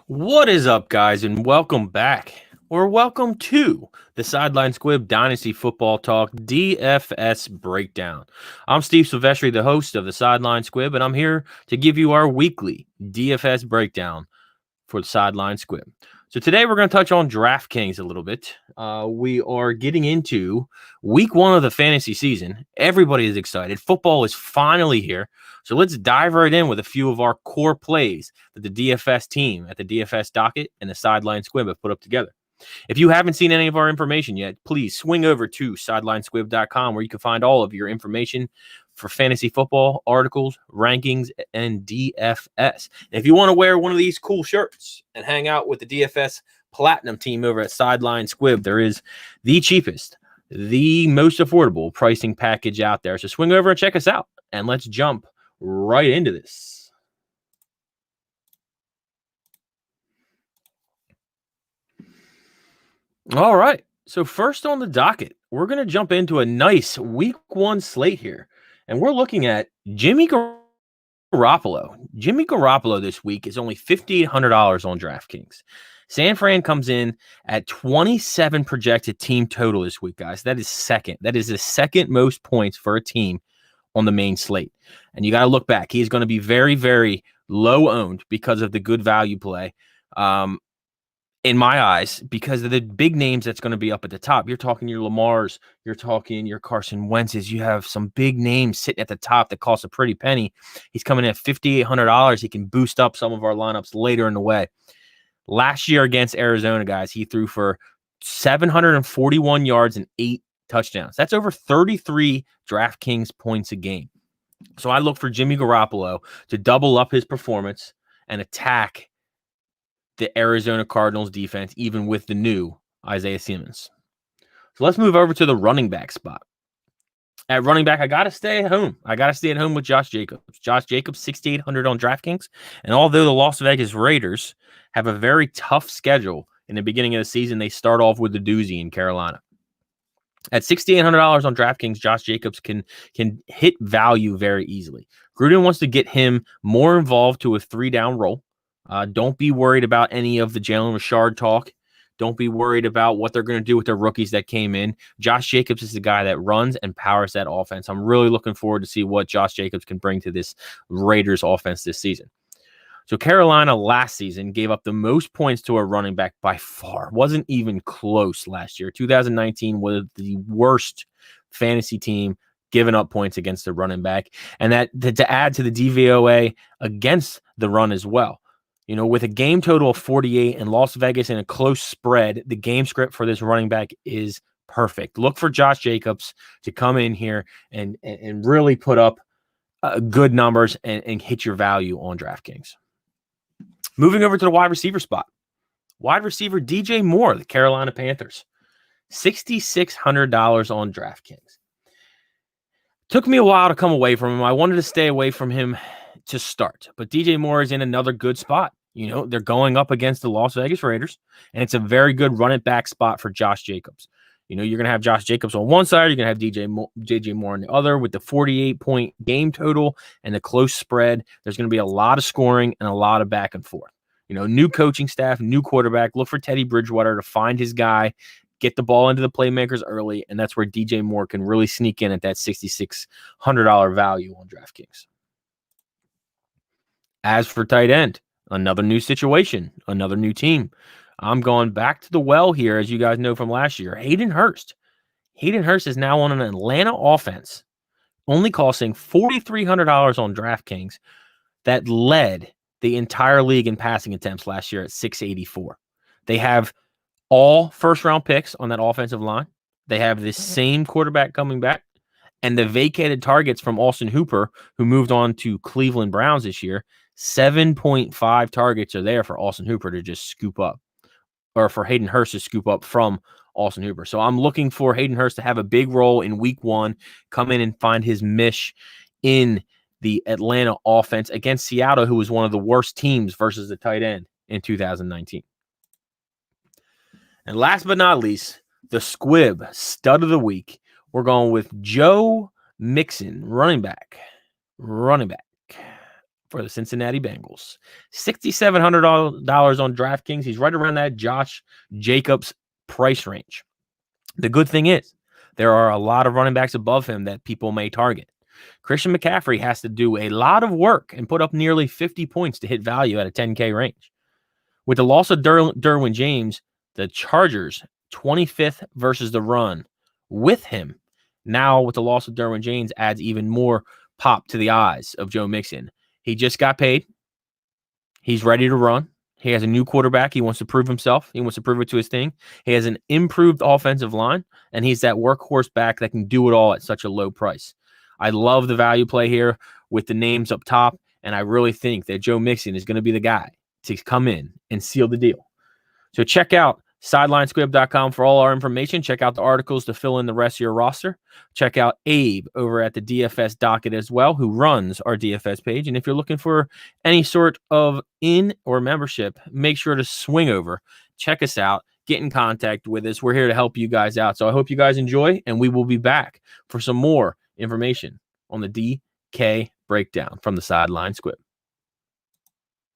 What is up, guys, and welcome back, or welcome to the Sideline Squib Dynasty Football Talk DFS Breakdown. I'm Steve Silvestri, the host of the Sideline Squib, and I'm here to give you our weekly DFS breakdown for the Sideline Squib. So today we're going to touch on DraftKings a little bit. We are getting into week one of the fantasy season. Everybody is excited. Football is finally here. So let's dive right in with a few of our core plays that the DFS team at the DFS Docket and the Sideline Squib have put up together. If you haven't seen any of our information yet, please swing over to sidelinesquib.com where you can find all of your information for fantasy football, articles, rankings, and DFS. And if you want to wear one of these cool shirts and hang out with the DFS Platinum team over at Sideline Squib, there is the cheapest, the most affordable pricing package out there. So swing over and check us out, and let's jump right into this. All right. So first on the docket, we're going to jump into a nice week one slate here. And we're looking at Jimmy Garoppolo. Jimmy Garoppolo this week is only $5,800 on DraftKings. San Fran comes in at 27 projected team total this week, guys. That is second. That is the second most points for a team on the main slate. And you got to look back. He's going to be very, very low owned because of the good value play. In my eyes, because of the big names that's going to be up at the top. You're talking your Lamars, you're talking your Carson Wentz's. You have some big names sitting at the top that cost a pretty penny. He's coming in at $5,800. He can boost up some of our lineups later in the way. Last year against Arizona, guys, he threw for 741 yards and 8 touchdowns. That's over 33 DraftKings points a game. So I look for Jimmy Garoppolo to double up his performance and attack the Arizona Cardinals defense, even with the new Isaiah Simmons. So let's move over to the running back spot. At running back, I got to stay at home. I got to stay at home with Josh Jacobs. Josh Jacobs, 6,800 on DraftKings. And although the Las Vegas Raiders have a very tough schedule in the beginning of the season, they start off with the doozy in Carolina. At $6,800 on DraftKings, Josh Jacobs can hit value very easily. Gruden wants to get him more involved to a 3-down role. Don't be worried about any of the Jalen Richard talk. Don't be worried about what they're going to do with their rookies that came in. Josh Jacobs is the guy that runs and powers that offense. I'm really looking forward to see what Josh Jacobs can bring to this Raiders offense this season. So Carolina last season gave up the most points to a running back by far. Wasn't even close last year. 2019 was the worst fantasy team giving up points against the running back. And that to add to the DVOA against the run as well. You know, with a game total of 48 and Las Vegas in a close spread, the game script for this running back is perfect. Look for Josh Jacobs to come in here and really put up good numbers and hit your value on DraftKings. Moving over to the wide receiver spot. Wide receiver DJ Moore, the Carolina Panthers. $6,600 on DraftKings. Took me a while to come away from him. I wanted to stay away from him to start, but DJ Moore is in another good spot. You know, they're going up against the Las Vegas Raiders, and it's a very good run it back spot for Josh Jacobs. You know, you're going to have Josh Jacobs on one side, you're going to have DJ Moore on the other. With the 48-point game total and the close spread, there's going to be a lot of scoring and a lot of back and forth. You know, new coaching staff, new quarterback. Look for Teddy Bridgewater to find his guy, get the ball into the playmakers early, and that's where DJ Moore can really sneak in at that $6,600 value on DraftKings. As for tight end, another new situation, another new team. I'm going back to the well here, as you guys know from last year. Hayden Hurst. Hayden Hurst is now on an Atlanta offense, only costing $4,300 on DraftKings, that led the entire league in passing attempts last year at 684. They have all first-round picks on that offensive line. They have the same quarterback coming back. And the vacated targets from Austin Hooper, who moved on to Cleveland Browns this year, 7.5 targets are there for Austin Hooper to just scoop up, or for Hayden Hurst to scoop up from Austin Hooper. So I'm looking for Hayden Hurst to have a big role in week one, come in and find his mish in the Atlanta offense against Seattle, who was one of the worst teams versus the tight end in 2019. And last but not least, the Squib stud of the week. We're going with Joe Mixon, running back for the Cincinnati Bengals. $6,700 on DraftKings. He's right around that Josh Jacobs price range. The good thing is there are a lot of running backs above him that people may target. Christian McCaffrey has to do a lot of work and put up nearly 50 points to hit value at a 10K range. With the loss of Derwin James, the Chargers 25th versus the run with him. Now with the loss of Derwin James adds even more pop to the eyes of Joe Mixon. He just got paid. He's ready to run. He has a new quarterback. He wants to prove himself. He wants to prove it to his thing. He has an improved offensive line, and he's that workhorse back that can do it all at such a low price. I love the value play here with the names up top, and I really think that Joe Mixon is going to be the guy to come in and seal the deal. So check out SidelineSquib.com for all our information. Check out the articles to fill in the rest of your roster. Check out Abe over at the DFS docket as well, who runs our DFS page. And if you're looking for any sort of in or membership, make sure to swing over, check us out, get in contact with us. We're here to help you guys out. So I hope you guys enjoy, and we will be back for some more information on the DK breakdown from the Sideline Squib.